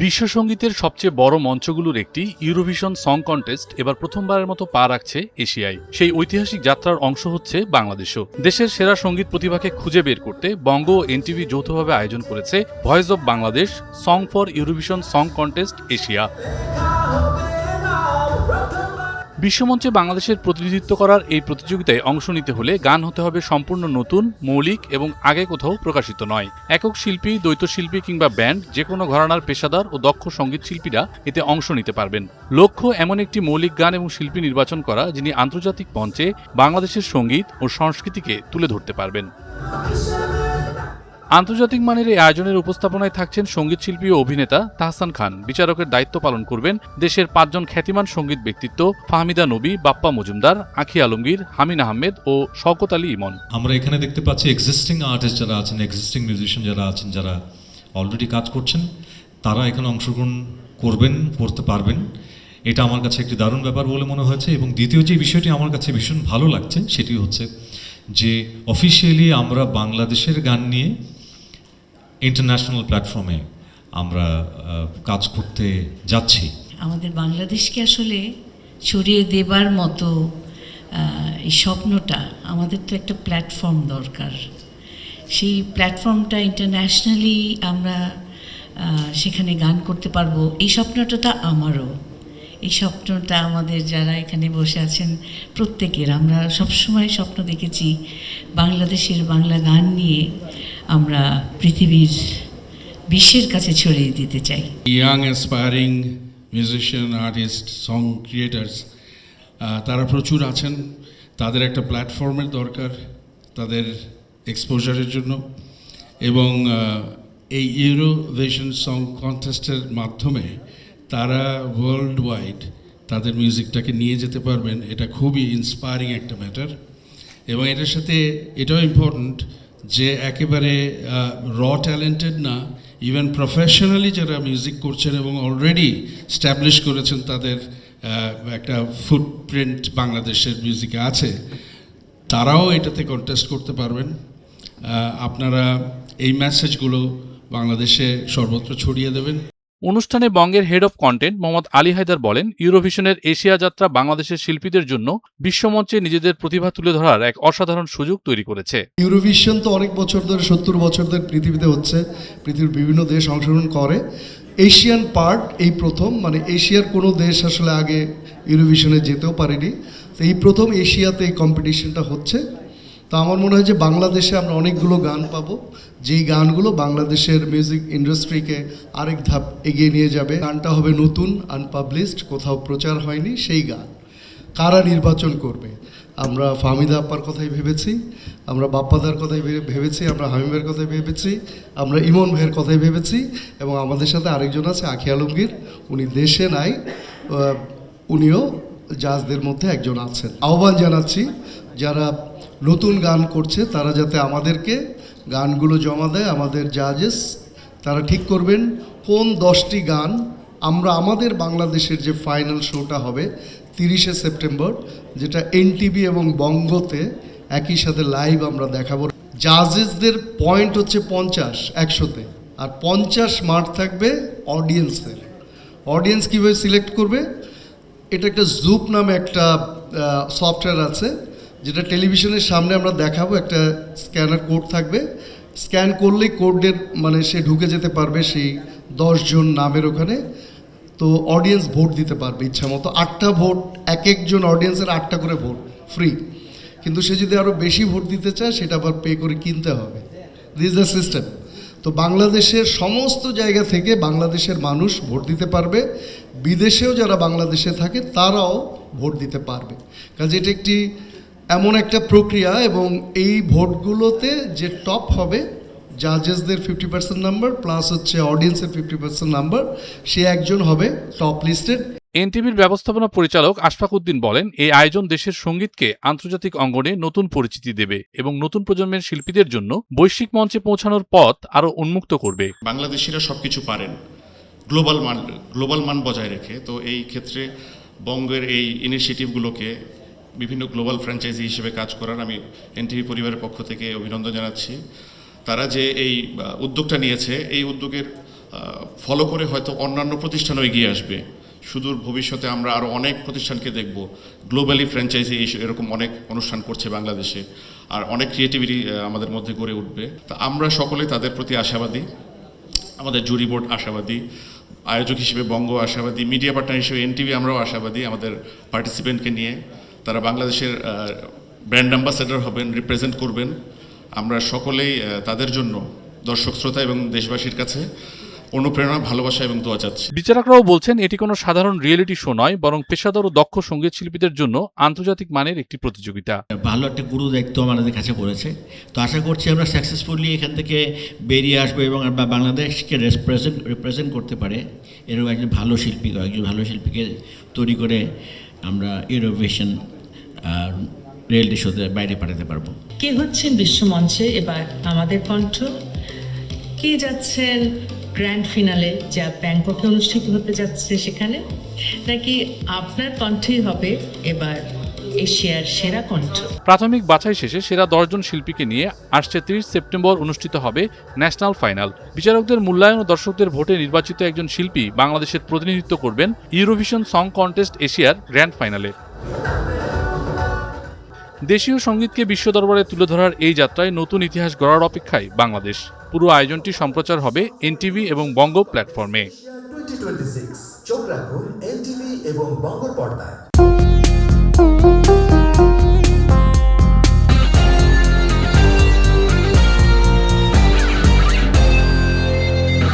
বিশ্ব সঙ্গীতের সবচেয়ে বড় মঞ্চগুলোর একটি ইউরোভিশন সং কন্টেস্ট এবার প্রথমবারের মতো পা রাখছে এশিয়ায়। সেই ঐতিহাসিক যাত্রার অংশ হচ্ছে বাংলাদেশও। দেশের সেরা সঙ্গীত প্রতিভাকে খুঁজে বের করতে বঙ্গ ও এনটিভি যৌথভাবে আয়োজন করেছে voice of Bangladesh song for Eurovision song contest Asia. বিশ্বমঞ্চে বাংলাদেশের প্রতিনিধিত্ব করার এই প্রতিযোগিতায় অংশ নিতে হলে গান হতে হবে সম্পূর্ণ নতুন, মৌলিক এবং আগে কোথাও প্রকাশিত নয়। একক শিল্পী, দ্বৈত শিল্পী কিংবা ব্যান্ড, যে কোনো ঘরানার পেশাদার ও দক্ষ সঙ্গীত শিল্পীরা এতে অংশ নিতে পারবেন। লক্ষ্য এমন একটি মৌলিক গান এবং শিল্পী নির্বাচন করা যিনি আন্তর্জাতিক মঞ্চে বাংলাদেশের সঙ্গীত ও সংস্কৃতিকে তুলে ধরতে পারবেন। আন্তর্জাতিক মানের এই আয়োজনের উপস্থাপনায় থাকছেন সঙ্গীত শিল্পী ও অভিনেতা তাহসান খান। বিচারকের দায়িত্ব পালন করবেন দেশের 5 জন খ্যাতিমান সঙ্গীত ব্যক্তিত্ব ফাহমিদা নবী, বাপ্পা মজুমদার, আঁখি আলমগীর, হামিন আহমেদ ও শওকত আলী ইমন। আমরা এখানে দেখতে পাচ্ছি এক্সিস্টিং আর্টিস্ট যারা আছেন, এক্সিস্টিং মিউজিশিয়ান যারা আছেন, যারা অলরেডি কাজ করছেন, তারা এখানে অংশগ্রহণ করতে পারবেন। এটা আমার কাছে একটি দারুণ ব্যাপার বলে মনে হয়েছে। এবং দ্বিতীয় যে বিষয়টি আমার কাছে ভীষণ ভালো লাগছে সেটি হচ্ছে যে অফিসিয়ালি আমরা বাংলাদেশের গান নিয়ে ইন্টারন্যাশনাল প্ল্যাটফর্মে আমরা কাজ করতে যাচ্ছি। আমাদের বাংলাদেশকে আসলে ছড়িয়ে দেবার মতো এই স্বপ্নটা, আমাদের তো একটা প্ল্যাটফর্ম দরকার। সেই প্ল্যাটফর্মটা ইন্টারন্যাশনালি আমরা সেখানে গান করতে পারবো, এই স্বপ্নটা তো আমারও। এই স্বপ্নটা আমাদের যারা এখানে বসে আছেন প্রত্যেকের। আমরা সবসময় স্বপ্ন দেখেছি বাংলাদেশের বাংলা গান নিয়ে আমরা বিশ্বের কাছে ছড়িয়ে দিতে চাই। Young aspiring musician, artist, song creators তারা প্রচুর আছেন। তাদের একটা প্ল্যাটফর্মের দরকার তাদের এক্সপোজারের জন্য। এবং এই ইউরোভিশন সং কন্টেস্টের মাধ্যমে তারা ওয়ার্ল্ড ওয়াইড তাদের মিউজিকটাকে নিয়ে যেতে পারবেন। এটা খুবই ইন্সপায়ারিং একটা ম্যাটার। এবং এটার সাথে এটাও ইম্পর্ট্যান্ট যে একেবারে ট্যালেন্টেড না, ইভেন প্রফেশনালি যারা মিউজিক করছেন এবং অলরেডি স্ট্যাবলিশ করেছেন, তাদের একটা ফুটপ্রিন্ট বাংলাদেশের মিউজিকে আছে, তারাও এটাতে কন্টেস্ট করতে পারবেন। আপনারা এই মেসেজগুলো বাংলাদেশে সর্বত্র ছড়িয়ে দেবেন। অনুষ্ঠানে বঙ্গের head of content Mohammad Ali Haider বলেন, ইউরোভিশনের এশিয়া যাত্রা বাংলাদেশের শিল্পীদের জন্য বিশ্বমঞ্চে নিজেদের প্রতিভা তুলে ধরার এক অসাধারণ সুযোগ তৈরি করেছে। ইউরোভিশন তো অনেক বছর ধরে, 70 বছর ধরে পৃথিবীতে হচ্ছে, পৃথিবীর বিভিন্ন দেশ অংশগ্রহণ করে। এশিয়ান পার্ট এই প্রথম, মানে এশিয়ার কোনো দেশ আসলে আগে ইউরোভিশনে যেতেও পারেনি। তো এই প্রথম এশিয়াতে এই কম্পিটিশনটা হচ্ছে। তো আমার মনে হয় যে বাংলাদেশে আমরা অনেকগুলো গান পাবো, যেই গানগুলো বাংলাদেশের মিউজিক ইন্ডাস্ট্রিকে আরেক ধাপ এগিয়ে নিয়ে যাবে। গানটা হবে নতুন, আনপাবলিশড, কোথাও প্রচার হয়নি সেই গান। কারা নির্বাচন করবে? আমরা ফাহমিদা আপ্পার কথাই ভেবেছি, আমরা বাপ্পাদার কথাই ভেবেছি, আমরা হামিমের কথাই ভেবেছি, আমরা ইমন ভাইয়ের কথাই ভেবেছি। এবং আমাদের সাথে আরেকজন আছে আঁখি আলমগীর, উনি দেশে নাই, উনিও জাজদের মধ্যে একজন আছেন। আহ্বান জানাচ্ছি যারা নতুন গান করছে তারা যাতে আমাদেরকে গানগুলো জমা দেয়। আমাদের জাজেস তারা ঠিক করবেন কোন 10টি গান আমরা আমাদের বাংলাদেশের যে ফাইনাল শোটা হবে 30শে সেপ্টেম্বর, যেটা এনটিভি এবং বঙ্গতে একই সাথে লাইভ আমরা দেখাবো। জাজেসদের পয়েন্ট হচ্ছে 50 100-তে, আর 50 মার্ক থাকবে অডিয়েন্সের। অডিয়েন্স কীভাবে সিলেক্ট করবে? এটা একটা জুপ নামে একটা সফটওয়্যার আছে, যেটা টেলিভিশনের সামনে আমরা দেখাবো। একটা স্ক্যানার কোড থাকবে, স্ক্যান করলেই কোডের মানে সে ঢুকে যেতে পারবে সেই 10 জন নামের ওখানে। তো অডিয়েন্স ভোট দিতে পারবে ইচ্ছা মতো। 8টা ভোট, এক একজন অডিয়েন্সের 8টা করে ভোট ফ্রি। কিন্তু সে যদি আরও বেশি ভোট দিতে চায় সেটা আবার পে করে কিনতে হবে। This the system. তো বাংলাদেশের সমস্ত জায়গা থেকে বাংলাদেশের মানুষ ভোট দিতে পারবে। বিদেশেও যারা বাংলাদেশে থাকে তারাও ভোট দিতে পারবে। কাজে এটা একটি এমন একটা প্রক্রিয়া, এবং এই ভোটগুলোতে যে টপ হবে, জাজেসদের 50% নাম্বার প্লাস হচ্ছে অডিয়েন্সের 50% নাম্বার, সে একজন হবে টপ লিস্টেড। এনটিভির ব্যবস্থাপনা পরিচালক আশফাক উদ্দিন বলেন, এই আয়োজন দেশের সঙ্গীতকে আন্তর্জাতিক অঙ্গনে নতুন পরিচিতি দেবে এবং নতুন প্রজন্মের শিল্পীদের জন্য বৈশ্বিক মঞ্চে পৌঁছানোর পথ আরও উন্মুক্ত করবে। বাংলাদেশিরা সবকিছু পারেন গ্লোবাল মান বজায় রেখে। তো এই ক্ষেত্রে বঙ্গের এই ইনিশিয়েটিভগুলোকে বিভিন্ন গ্লোবাল ফ্র্যাঞ্চাইজি হিসেবে কাজ করার আমি এনটিভি পরিবারের পক্ষ থেকে অভিনন্দন জানাচ্ছি। তারা যে এই উদ্যোগটা নিয়েছে, এই উদ্যোগের ফলো করে হয়তো অন্যান্য প্রতিষ্ঠানও এগিয়ে আসবে। সুদূর ভবিষ্যতে আমরা আরও অনেক প্রতিষ্ঠানকে দেখব গ্লোবালি ফ্র্যাঞ্চাইজি এরকম অনেক অনুষ্ঠান করছে বাংলাদেশে, আর অনেক ক্রিয়েটিভিটি আমাদের মধ্যে গড়ে উঠবে। তা আমরা সকলে তাদের প্রতি আশাবাদী, আমাদের জুরি বোর্ড আশাবাদী, আয়োজক হিসেবে বঙ্গ আশাবাদী, মিডিয়া পার্টনার হিসেবে এনটিভি আমরাও আশাবাদী। আমাদের পার্টিসিপেন্টকে নিয়ে তারা বাংলাদেশের ব্র্যান্ড অ্যাম্বাসেডর হবেন, রিপ্রেজেন্ট করবেন। আমরা সকলেই তাদের জন্য দর্শক শ্রোতা এবং দেশবাসীর কাছে অনুপ্রেরণা, ভালোবাসা এবং দোয়া চাচ্ছি। বিচারকরাও বলছেন এটি কোনো সাধারণ রিয়েলিটি শো নয়, বরং পেশাদার ও দক্ষ সঙ্গীত শিল্পীদের জন্য আন্তর্জাতিক মানের একটি প্রতিযোগিতা। ভালো একটা গুরু দায়িত্ব আমাদের কাছে পড়েছে। তো আশা করছি আমরা সাকসেসফুলি এখান থেকে বেরিয়ে আসবো এবং আমরা বাংলাদেশকে রিপ্রেজেন্ট করতে পারে এরকম একজন ভালো শিল্পী, একজন ভালো শিল্পীকে তৈরি করে আমরা ইউরোভিশন রিয়েলিটি শোতে বাইরে পাঠাতে পারবো। কে হচ্ছেন বিশ্বমঞ্চে এবার আমাদের কণ্ঠ, কে যাচ্ছেন গ্র্যান্ড ফিনালে যা ব্যাংককে অনুষ্ঠিত হতে যাচ্ছে সেখানে, নাকি আপনার কণ্ঠই হবে এবার এশিয়ার সেরা কণ্ঠ? প্রাথমিক বাছাই শেষে সেরা 10 জন শিল্পীকে নিয়ে আসছে 30 সেপ্টেম্বর অনুষ্ঠিত হবে ন্যাশনাল ফাইনাল। বিচারকদের মূল্যায়ন ও দর্শকদের ভোটে নির্বাচিত একজন শিল্পী বাংলাদেশের প্রতিনিধিত্ব করবেন ইউরোভিশন সং কন্টেস্ট এশিয়ার গ্র্যান্ড ফাইনালে। দেশীয় সঙ্গীতকে বিশ্ব দরবারে তুলে ধরার এই যাত্রায় নতুন ইতিহাস গড়ার অপেক্ষায় বাংলাদেশ। পুরো আয়োজনটি সম্প্রচার হবে এনটিভি এবং বঙ্গ প্ল্যাটফর্মে। 2026 চোখ রাখুন এনটিভি এবং বঙ্গ পর্দায়।